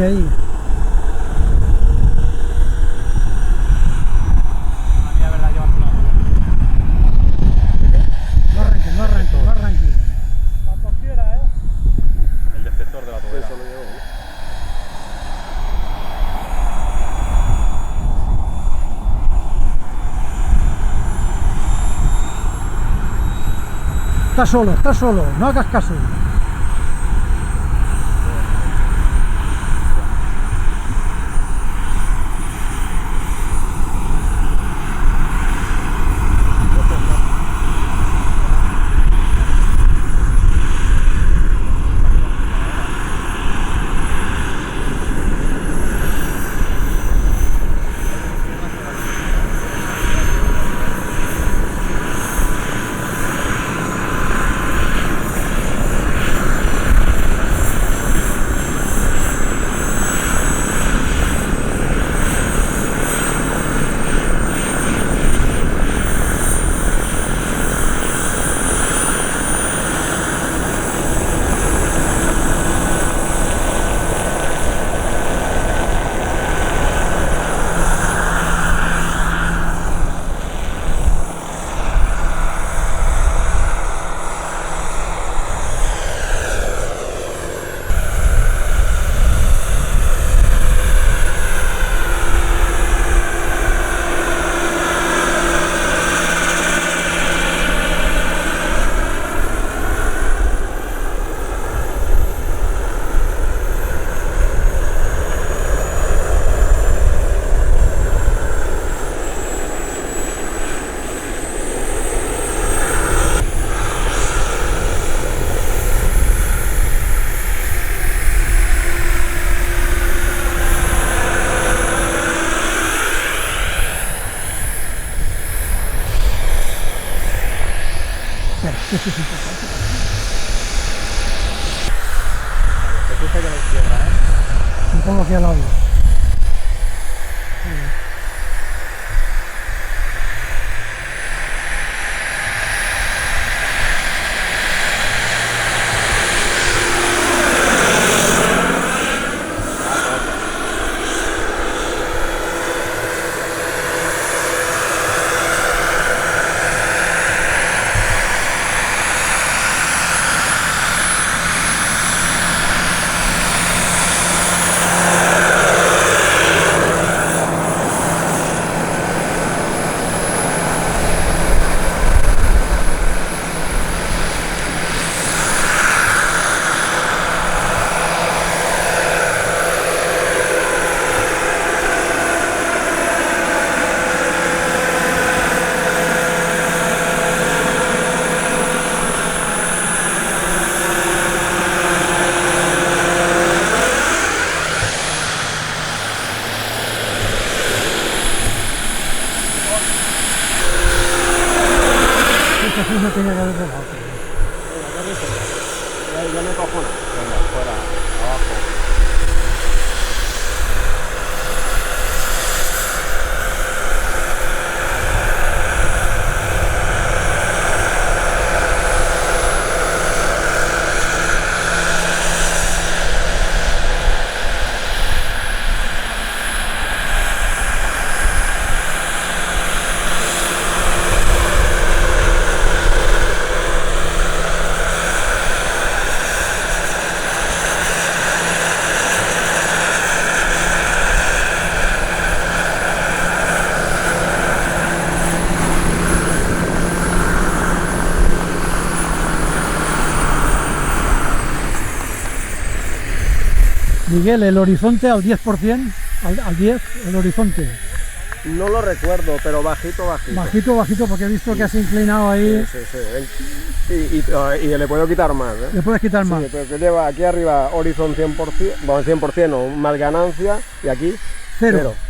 ahí. No arranque, no arranque, no arranque. Cuando quiera, El deflector de la tobera. Eso lo llevo. Está solo, no hagas caso. Esto es importante. Te fijas que no izquierda, Me pongo aquí al lado. Así no tenía que haber dejado. Ya me cojona. Venga, fuera, abajo. Miguel, el horizonte al 10%, al 10, el horizonte. No lo recuerdo, pero bajito, bajito. Bajito, bajito, porque he visto que has inclinado ahí. Sí, sí. Y le puedo quitar más, ¿eh? Le puedes quitar más. Sí, pero que lleva aquí arriba Horizon 100%, bueno, 100% o más ganancia, y aquí Cero. cero.